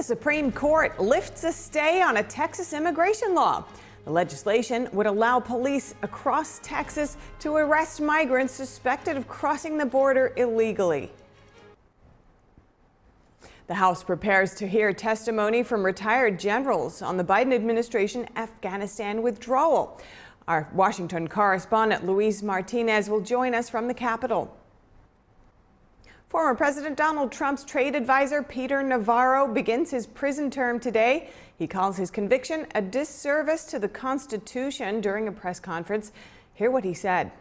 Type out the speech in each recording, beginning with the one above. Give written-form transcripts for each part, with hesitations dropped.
The Supreme Court lifts a stay on a Texas immigration law. The legislation would allow police across Texas to arrest migrants suspected of crossing the border illegally. The House prepares to hear testimony from retired generals on the Biden administration Afghanistan withdrawal. Our Washington correspondent Luis Martinez will join us from the Capitol. Former President Donald Trump's trade advisor Peter Navarro begins his prison term today. He calls his conviction a disservice to the Constitution during a press conference. Hear what he said.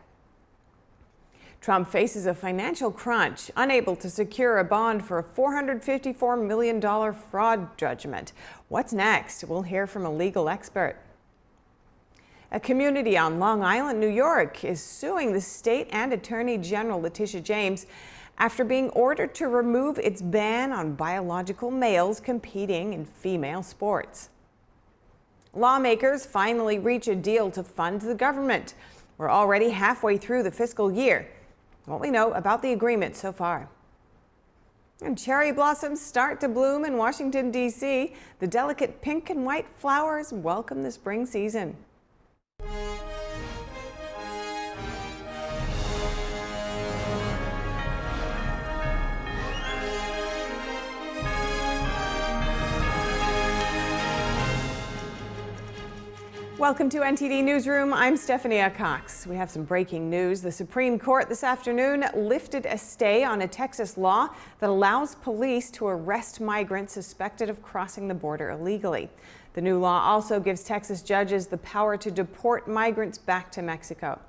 Trump faces a financial crunch, unable to secure a bond for a $454 million fraud judgment. What's next? We'll hear from a legal expert. A community on Long Island, New York, is suing the state and Attorney General Letitia James after being ordered to remove its ban on biological males competing in female sports. Lawmakers finally reach a deal to fund the government. We're already halfway through the fiscal year. What we know about the agreement so far. And cherry blossoms start to bloom in Washington, D.C. The delicate pink and white flowers welcome the spring season. Welcome to NTD Newsroom. I'm Stephania Cox. We have some breaking news. The Supreme Court this afternoon lifted a stay on a Texas law that allows police to arrest migrants suspected of crossing the border illegally. The new law also gives Texas judges the power to deport migrants back to Mexico.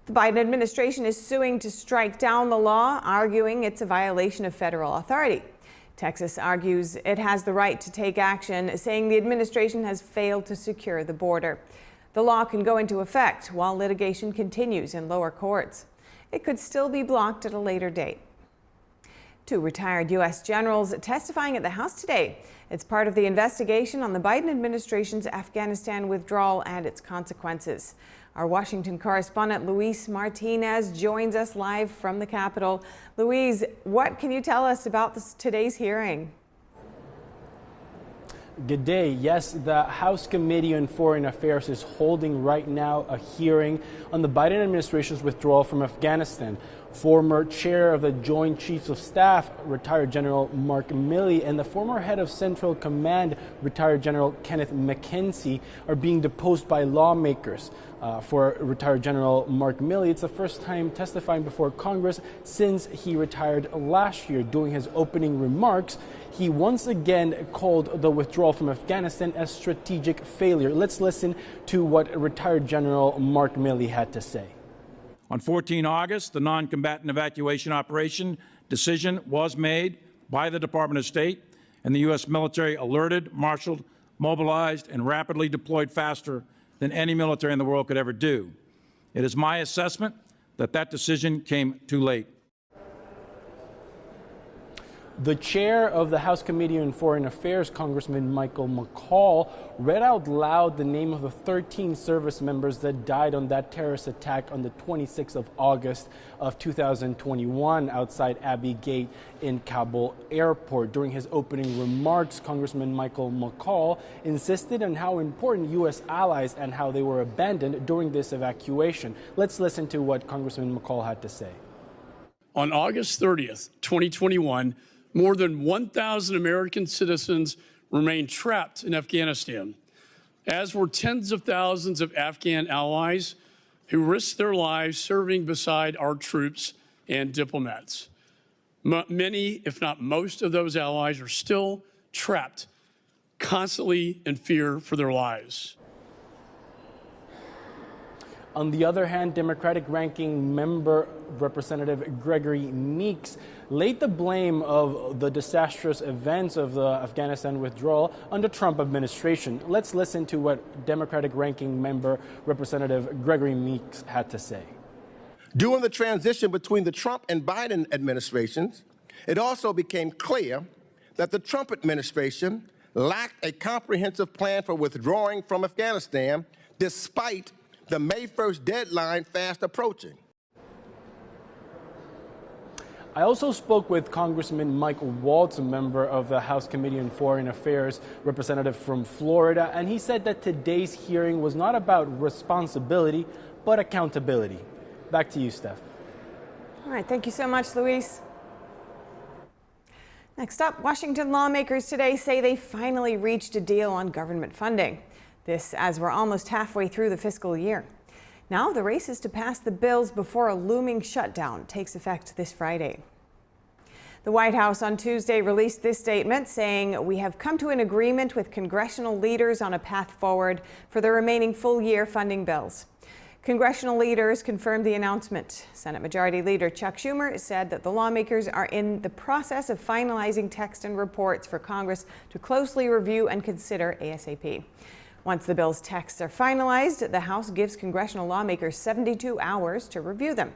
The Biden administration is suing to strike down the law, arguing it's a violation of federal authority. Texas argues it has the right to take action, saying the administration has failed to secure the border. The law can go into effect while litigation continues in lower courts. It could still be blocked at a later date. Two retired U.S. generals testifying at the House today. It's part of the investigation on the Biden administration's Afghanistan withdrawal and its consequences. Our Washington correspondent Luis Martinez joins us live from the Capitol. Luis, what can you tell us about today's hearing? Good day. Yes, the House Committee on Foreign Affairs is holding right now a hearing on the Biden administration's withdrawal from Afghanistan. Former chair of the Joint Chiefs of Staff, retired General Mark Milley, and the former head of Central Command, retired General Kenneth McKenzie, are being deposed by lawmakers. For retired General Mark Milley, it's the first time testifying before Congress since he retired last year. During his opening remarks, he once again called the withdrawal from Afghanistan a strategic failure. Let's listen to what retired General Mark Milley had to say. On 14 August, the non-combatant evacuation operation decision was made by the Department of State, and the U.S. military alerted, marshaled, mobilized, and rapidly deployed faster than any military in the world could ever do. It is my assessment that that decision came too late. The chair of the House Committee on Foreign Affairs, Congressman Michael McCaul, read out loud the name of the 13 service members that died on that terrorist attack on the 26th of August of 2021 outside Abbey Gate in Kabul airport. During his opening remarks, Congressman Michael McCaul insisted on how important U.S. allies and how they were abandoned during this evacuation. Let's listen to what Congressman McCaul had to say. On August 30th, 2021, more than 1,000 American citizens remained trapped in Afghanistan, as were tens of thousands of Afghan allies who risked their lives serving beside our troops and diplomats. Many, if not most, of those allies are still trapped, constantly in fear for their lives. On the other hand, Democratic ranking member Representative Gregory Meeks laid the blame of the disastrous events of the Afghanistan withdrawal on the Trump administration. Let's listen to what Democratic ranking member Representative Gregory Meeks had to say. During the transition between the Trump and Biden administrations, it also became clear that the Trump administration lacked a comprehensive plan for withdrawing from Afghanistan despite the May 1st deadline fast approaching. I also spoke with Congressman Mike Waltz, a member of the House Committee on Foreign Affairs, representative from Florida, and he said that today's hearing was not about responsibility, but accountability. Back to you, Steph. All right, thank you so much, Luis. Next up, Washington lawmakers today say they finally reached a deal on government funding. This as we're almost halfway through the fiscal year. Now the race is to pass the bills before a looming shutdown takes effect this Friday. The White House on Tuesday released this statement saying, "We have come to an agreement with congressional leaders on a path forward for the remaining full-year funding bills." Congressional leaders confirmed the announcement. Senate Majority Leader Chuck Schumer said that the lawmakers are in the process of finalizing text and reports for Congress to closely review and consider ASAP. Once the bill's texts are finalized, the House gives congressional lawmakers 72 hours to review them.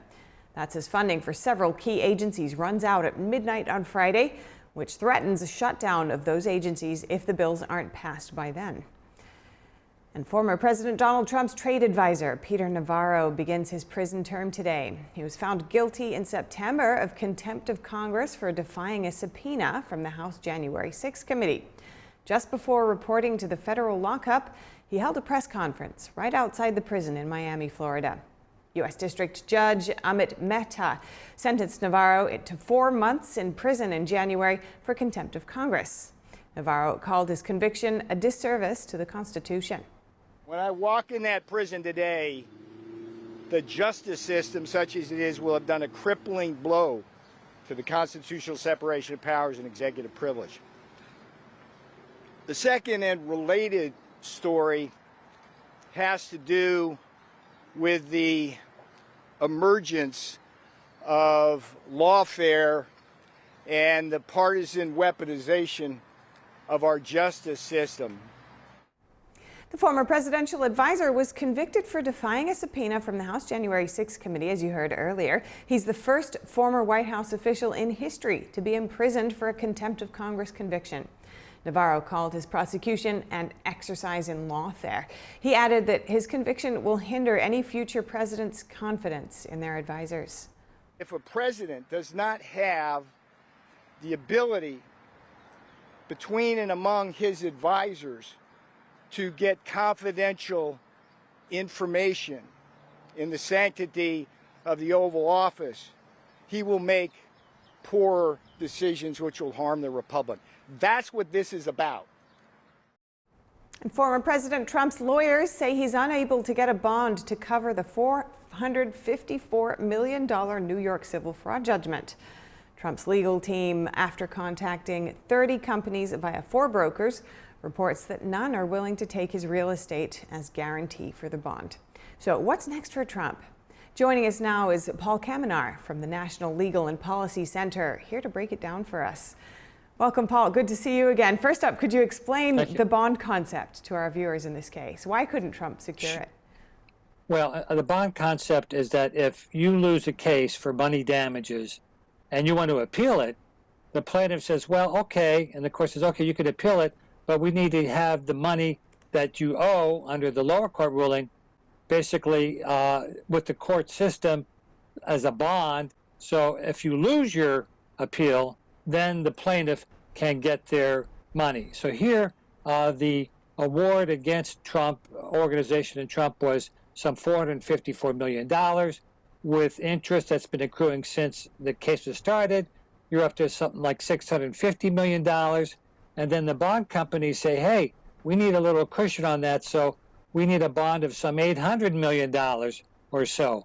That's as funding for several key agencies runs out at midnight on Friday, which threatens a shutdown of those agencies if the bills aren't passed by then. And former President Donald Trump's trade advisor, Peter Navarro, begins his prison term today. He was found guilty in September of contempt of Congress for defying a subpoena from the House January 6th committee. Just before reporting to the federal lockup, he held a press conference right outside the prison in Miami, Florida. U.S. District Judge Amit Mehta sentenced Navarro to 4 months in prison in January for contempt of Congress. Navarro called his conviction a disservice to the Constitution. When I walk in that prison today, the justice system, such as it is, will have done a crippling blow to the constitutional separation of powers and executive privilege. The second and related story has to do with the emergence of lawfare and the partisan weaponization of our justice system. The former presidential advisor was convicted for defying a subpoena from the House January 6th committee, as you heard earlier. He's the first former White House official in history to be imprisoned for a contempt of Congress conviction. Navarro called his prosecution an exercise in lawfare. He added that his conviction will hinder any future president's confidence in their advisors. If a president does not have the ability between and among his advisors to get confidential information in the sanctity of the Oval Office, he will make poor decisions which will harm the republic. That's what this is about. And former President Trump's lawyers say he's unable to get a bond to cover the $454 million New York civil fraud judgment. Trump's legal team, after contacting 30 companies via 4 brokers, reports that none are willing to take his real estate as guarantee for the bond. So what's next for Trump? Joining us now is Paul Kamenar from the National Legal and Policy Center, here to break it down for us. Welcome, Paul. Good to see you again. First up, could you explain the bond concept to our viewers in this case? Why couldn't Trump secure it? Well, the bond concept is that if you lose a case for money damages and you want to appeal it, the plaintiff says, well, okay, and the court says, okay, you could appeal it, but we need to have the money that you owe under the lower court ruling, basically with the court system as a bond. So if you lose your appeal, then the plaintiff can get their money. So here, the award against Trump organization and Trump was some $454 million with interest that's been accruing since the case was started. You're up to something like $650 million. And then the bond companies say, hey, we need a little cushion on that, so we need a bond of some $800 million or so.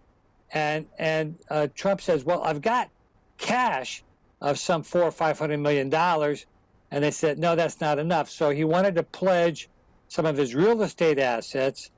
And Trump says, well, I've got cash of some $400 or $500 million. And they said, no, that's not enough. So he wanted to pledge some of his real estate assets.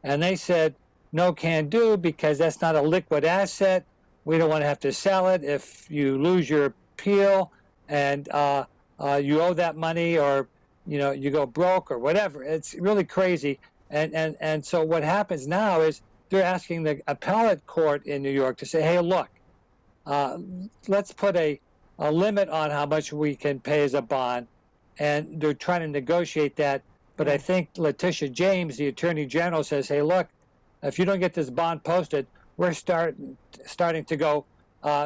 And they said, no, can do, because that's not a liquid asset. We don't want to have to sell it if you lose your appeal and you owe that money, or you go broke or whatever. It's really crazy. And so what happens now is they're asking the appellate court in New York to say, hey, look, let's put a limit on how much we can pay as a bond. And they're trying to negotiate that. But I think Letitia James, the Attorney General, says, hey, look, if you don't get this bond posted, we're starting to go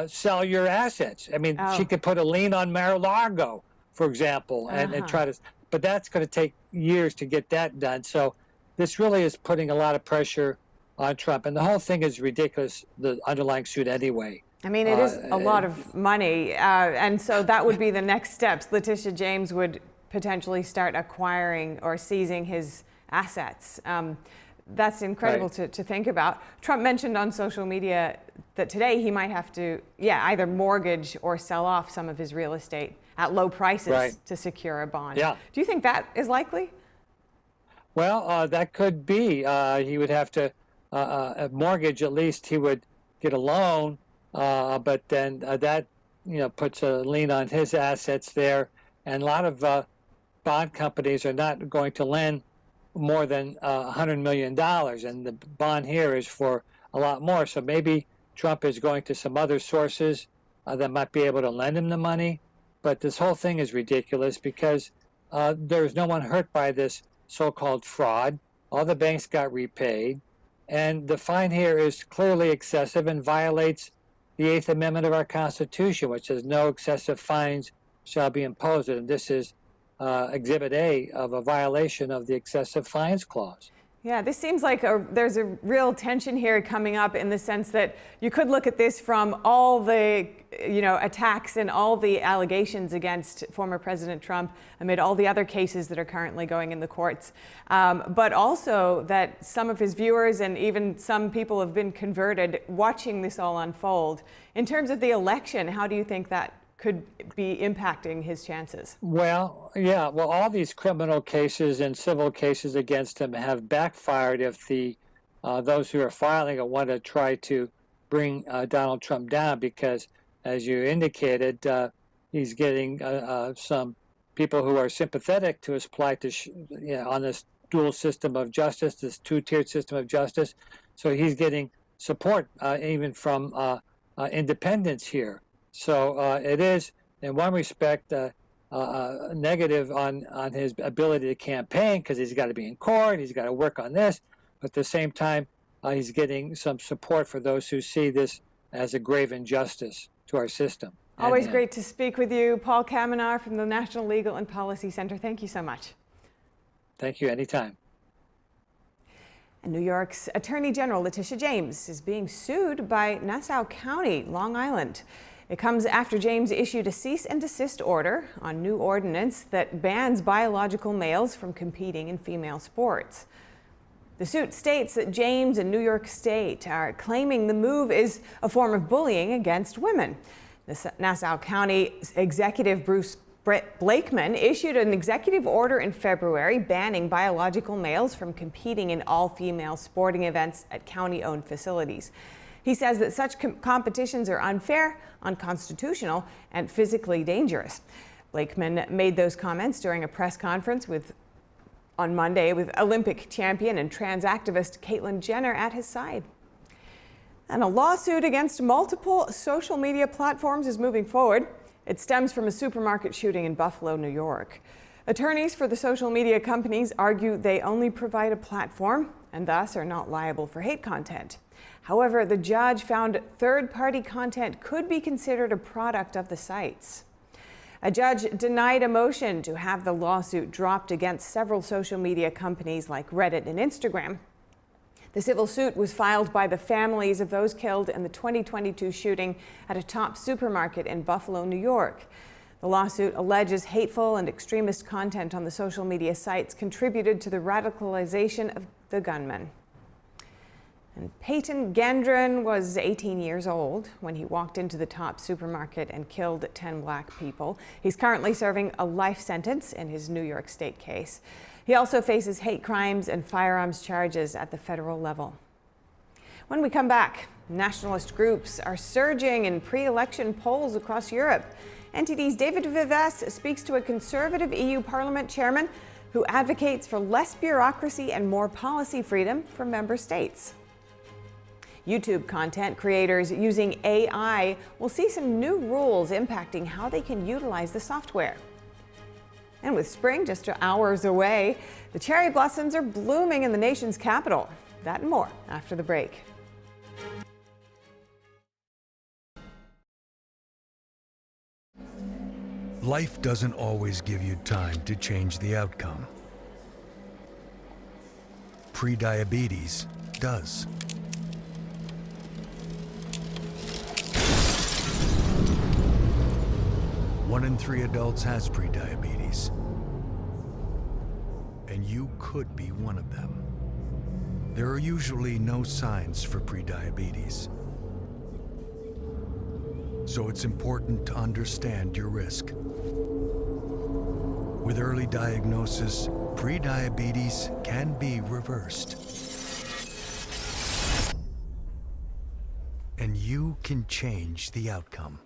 sell your assets. I mean, she could put a lien on Mar-a-Lago, for example, and try to, but that's going to take years to get that done. So this really is putting a lot of pressure on Trump. And the whole thing is ridiculous, the underlying suit anyway. I mean, it is a lot of money. And so that would be the next steps. Letitia James would potentially start acquiring or seizing his assets. That's incredible to think about. Trump mentioned on social media that today he might have to, either mortgage or sell off some of his real estate at low prices to secure a bond. Yeah. Do you think that is likely? Well, that could be. He would have to mortgage. At least he would get a loan, but then that puts a lien on his assets there. And a lot of bond companies are not going to lend more than $100 million, and the bond here is for a lot more. So maybe Trump is going to some other sources that might be able to lend him the money. But this whole thing is ridiculous because there's no one hurt by this so-called fraud. All the banks got repaid, and the fine here is clearly excessive and violates the 8th Amendment of our Constitution, which says no excessive fines shall be imposed. And this is Exhibit A of a violation of the excessive fines clause. Yeah, this seems like there's a real tension here coming up in the sense that you could look at this from all the attacks and all the allegations against former President Trump amid all the other cases that are currently going in the courts, but also that some of his viewers and even some people have been converted watching this all unfold. In terms of the election, how do you think that could be impacting his chances? Well, all these criminal cases and civil cases against him have backfired if those who are filing it want to try to bring Donald Trump down, because, as you indicated, he's getting some people who are sympathetic to his plight on this dual system of justice, this two-tiered system of justice. So he's getting support even from independents here. So it is, in one respect, negative on his ability to campaign because he's got to be in court, he's got to work on this. But at the same time, he's getting some support for those who see this as a grave injustice to our system. Always great to speak with you. Paul Kamenar from the National Legal and Policy Center. Thank you so much. Thank you. Anytime. And New York's Attorney General Letitia James is being sued by Nassau County, Long Island. It comes after James issued a cease-and-desist order on new ordinance that bans biological males from competing in female sports. The suit states that James and New York State are claiming the move is a form of bullying against women. Nassau County Executive Bruce Blakeman issued an executive order in February banning biological males from competing in all-female sporting events at county-owned facilities. He says that such competitions are unfair, unconstitutional, and physically dangerous. Blakeman made those comments during a press conference on Monday with Olympic champion and trans activist Caitlyn Jenner at his side. And a lawsuit against multiple social media platforms is moving forward. It stems from a supermarket shooting in Buffalo, New York. Attorneys for the social media companies argue they only provide a platform and thus are not liable for hate content. However, the judge found third-party content could be considered a product of the sites. A judge denied a motion to have the lawsuit dropped against several social media companies like Reddit and Instagram. The civil suit was filed by the families of those killed in the 2022 shooting at a top supermarket in Buffalo, New York. The lawsuit alleges hateful and extremist content on the social media sites contributed to the radicalization of the gunman. And Peyton Gendron was 18 years old when he walked into the top supermarket and killed 10 black people. He's currently serving a life sentence in his New York State case. He also faces hate crimes and firearms charges at the federal level. When we come back, nationalist groups are surging in pre-election polls across Europe. NTD's David Vives speaks to a conservative EU Parliament chairman who advocates for less bureaucracy and more policy freedom for member states. YouTube content creators using AI will see some new rules impacting how they can utilize the software. And with spring just hours away, the cherry blossoms are blooming in the nation's capital. That and more after the break. Life doesn't always give you time to change the outcome. Prediabetes does. One in 3 adults has prediabetes, and you could be one of them. There are usually no signs for prediabetes, so it's important to understand your risk. With early diagnosis, prediabetes can be reversed. And you can change the outcome.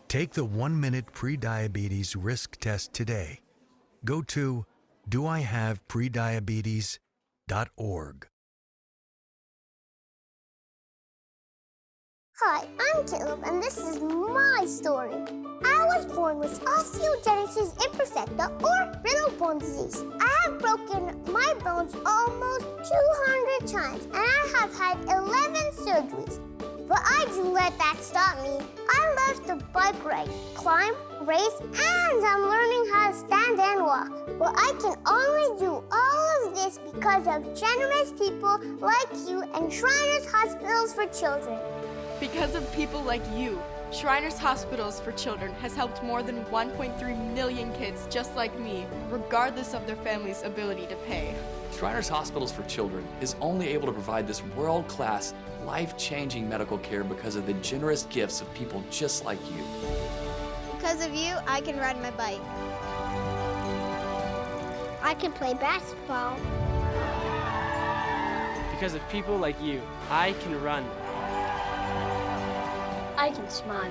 Take the 1-minute prediabetes risk test today. Go to doihaveprediabetes.org. Hi, I'm Caleb, and this is my story. I was born with osteogenesis imperfecta, or brittle bone disease. I have broken my bones almost 200 times, and I have had 11 surgeries. But I didn't let that stop me. I love to bike ride, climb, race, and I'm learning how to stand and walk. But I can only do all of this because of generous people like you and Shriners Hospitals for Children. Because of people like you, Shriners Hospitals for Children has helped more than 1.3 million kids just like me, regardless of their family's ability to pay. Shriners Hospitals for Children is only able to provide this world-class, life-changing medical care because of the generous gifts of people just like you. Because of you, I can ride my bike. I can play basketball. Because of people like you, I can run. I can smile.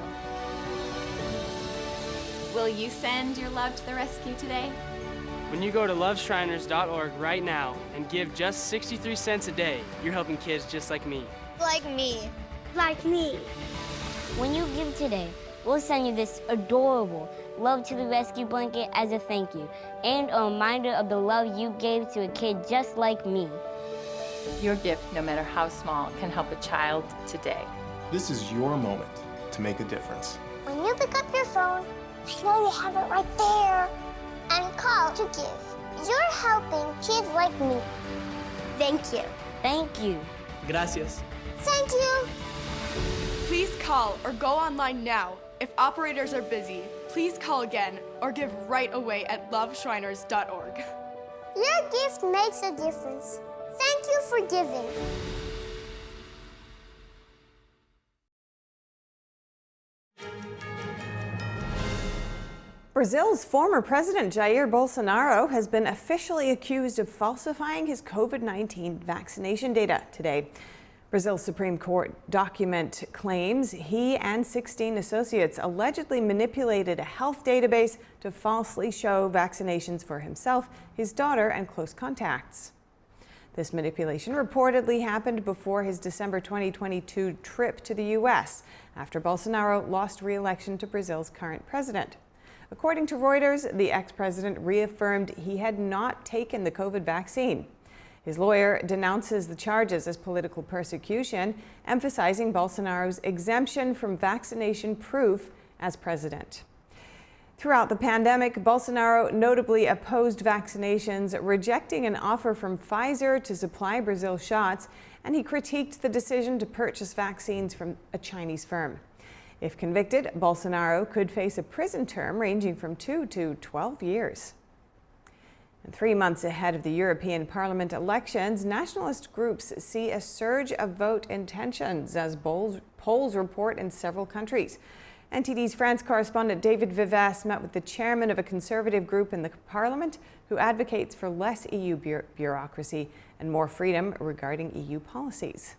Will you send your love to the rescue today? When you go to loveshriners.org right now and give just 63 cents a day, you're helping kids just like me. Like me. Like me. When you give today, we'll send you this adorable Love to the Rescue blanket as a thank you and a reminder of the love you gave to a kid just like me. Your gift, no matter how small, can help a child today. This is your moment to make a difference. When you pick up your phone, I know you have it right there, and call to give. You're helping kids like me. Thank you. Thank you. Gracias. Thank you. Please call or go online now. If operators are busy, please call again or give right away at loveshriners.org. Your gift makes a difference. Thank you for giving. Brazil's former president Jair Bolsonaro has been officially accused of falsifying his COVID-19 vaccination data today. Brazil's Supreme Court document claims he and 16 associates allegedly manipulated a health database to falsely show vaccinations for himself, his daughter, and close contacts. This manipulation reportedly happened before his December 2022 trip to the U.S. after Bolsonaro lost re-election to Brazil's current president. According to Reuters, the ex-president reaffirmed he had not taken the COVID vaccine. His lawyer denounces the charges as political persecution, emphasizing Bolsonaro's exemption from vaccination proof as president. Throughout the pandemic, Bolsonaro notably opposed vaccinations, rejecting an offer from Pfizer to supply Brazil shots, and he critiqued the decision to purchase vaccines from a Chinese firm. If convicted, Bolsonaro could face a prison term ranging from 2 to 12 years. And 3 months ahead of the European Parliament elections, nationalist groups see a surge of vote intentions as polls report in several countries. NTD's France correspondent David Vivas met with the chairman of a conservative group in the Parliament who advocates for less EU bureaucracy and more freedom regarding EU policies.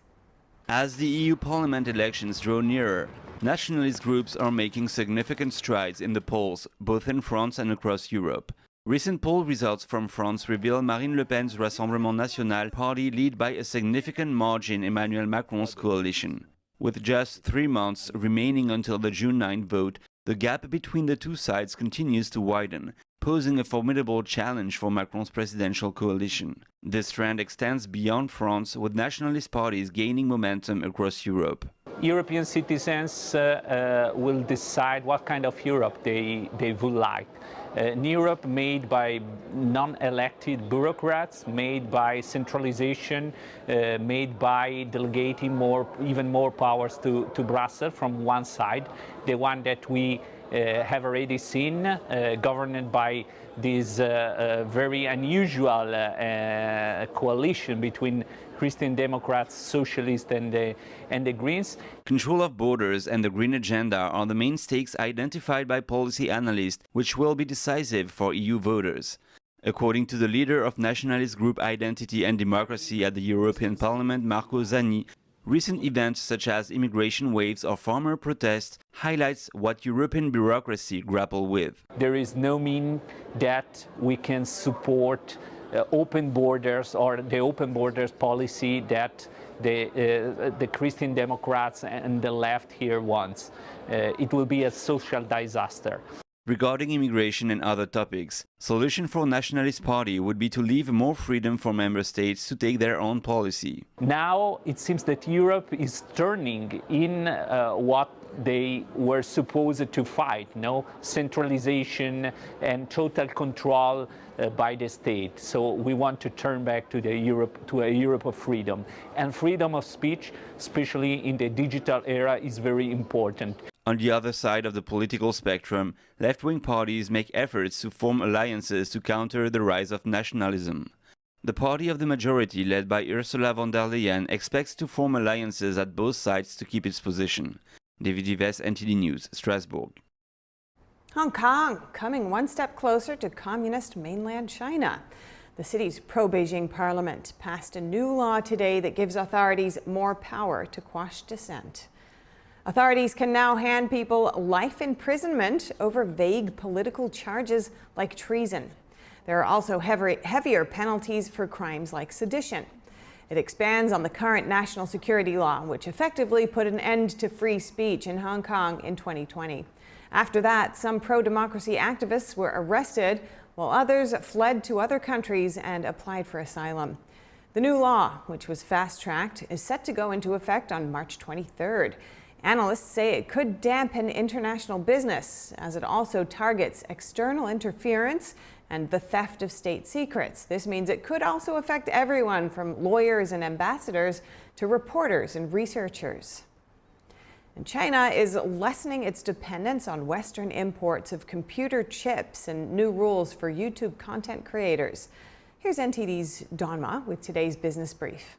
As the EU Parliament elections draw nearer, nationalist groups are making significant strides in the polls, both in France and across Europe. Recent poll results from France reveal Marine Le Pen's Rassemblement National party lead by a significant margin Emmanuel Macron's coalition. With just 3 months remaining until the June 9 vote, the gap between the two sides continues to widen, posing a formidable challenge for Macron's presidential coalition. This trend extends beyond France, with nationalist parties gaining momentum across Europe. European citizens will decide what kind of Europe they would like. An Europe made by non-elected bureaucrats, made by centralization, made by delegating even more powers to Brussels from one side, the one that we have already seen, governed by this very unusual coalition between Christian Democrats, Socialists, and the Greens. Control of borders and the Green Agenda are the main stakes identified by policy analysts, which will be decisive for EU voters. According to the leader of nationalist group Identity and Democracy at the European Parliament, Marco Zanni, recent events such as immigration waves or farmer protests highlights what European bureaucracy grapple with. There is no mean that we can support open borders or the open borders policy that the Christian Democrats and the left here wants. It will be a social disaster. Regarding immigration and other topics, solution for Nationalist Party would be to leave more freedom for member states to take their own policy. Now it seems that Europe is turning in what they were supposed to fight, centralization and total control by the state. So we want to turn back to a Europe of freedom. And freedom of speech, especially in the digital era, is very important. On the other side of the political spectrum, left-wing parties make efforts to form alliances to counter the rise of nationalism. The party of the majority, led by Ursula von der Leyen, expects to form alliances at both sides to keep its position. David Yves, NTD News, Strasbourg. Hong Kong coming one step closer to communist mainland China. The city's pro-Beijing parliament passed a new law today that gives authorities more power to quash dissent. Authorities can now hand people life imprisonment over vague political charges like treason. There are also heavier penalties for crimes like sedition. It expands on the current national security law, which effectively put an end to free speech in Hong Kong in 2020. After that, some pro-democracy activists were arrested, while others fled to other countries and applied for asylum. The new law, which was fast-tracked, is set to go into effect on March 23rd. Analysts say it could dampen international business, as it also targets external interference and the theft of state secrets. This means it could also affect everyone from lawyers and ambassadors to reporters and researchers. And China is lessening its dependence on Western imports of computer chips and new rules for YouTube content creators. Here's NTD's Don Ma with today's business brief.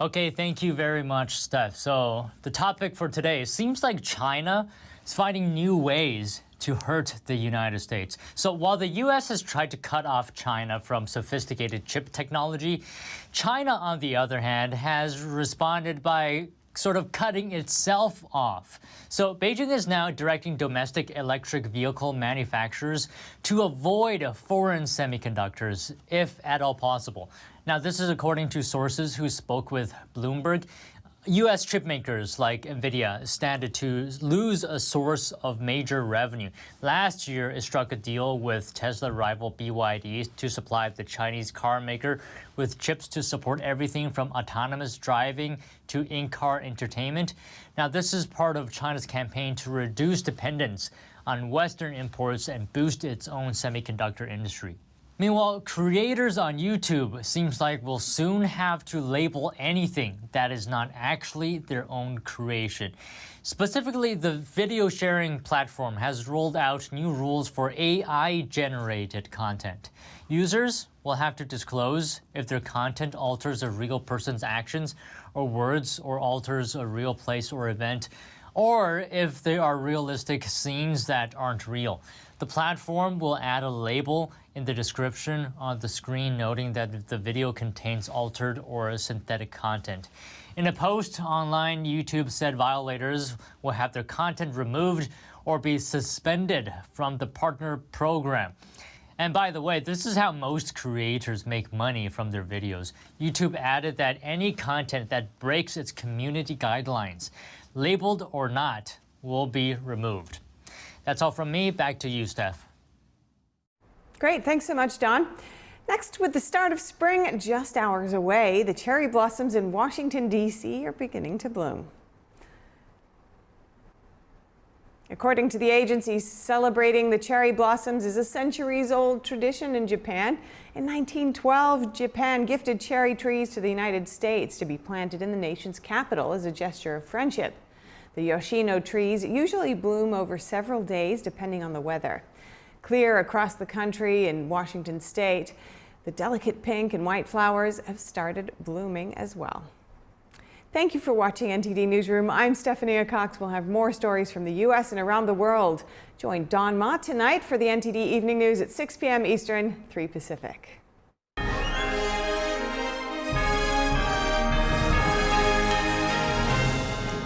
Okay, thank you very much, Steph. So the topic for today, it seems like China is finding new ways to hurt the United States. So while the U.S. has tried to cut off China from sophisticated chip technology, China, on the other hand, has responded by sort of cutting itself off. So Beijing is now directing domestic electric vehicle manufacturers to avoid foreign semiconductors, if at all possible. Now, this is according to sources who spoke with Bloomberg. U.S. chip makers like NVIDIA stand to lose a source of major revenue. Last year, it struck a deal with Tesla rival BYD to supply the Chinese car maker with chips to support everything from autonomous driving to in-car entertainment. Now, this is part of China's campaign to reduce dependence on Western imports and boost its own semiconductor industry. Meanwhile, creators on YouTube seems like will soon have to label anything that is not actually their own creation. Specifically, the video sharing platform has rolled out new rules for AI-generated content. Users will have to disclose if their content alters a real person's actions or words, or alters a real place or event, or if they are realistic scenes that aren't real. The platform will add a label in the description on the screen noting that the video contains altered or synthetic content. In a post online, YouTube said violators will have their content removed or be suspended from the partner program. And by the way, this is how most creators make money from their videos. YouTube added that any content that breaks its community guidelines, labeled or not, will be removed. That's all from me. Back to you, Steph. Great. Thanks so much, Don. Next, with the start of spring just hours away, the cherry blossoms in Washington, D.C. are beginning to bloom. According to the agency, celebrating the cherry blossoms is a centuries-old tradition in Japan. In 1912, Japan gifted cherry trees to the United States to be planted in the nation's capital as a gesture of friendship. The Yoshino trees usually bloom over several days, depending on the weather. Clear across the country in Washington state, the delicate pink and white flowers have started blooming as well. Thank you for watching NTD Newsroom. I'm Stephanie Cox. We'll have more stories from the U.S. and around the world. Join Don Ma tonight for the NTD Evening News at 6 p.m. Eastern, 3 Pacific.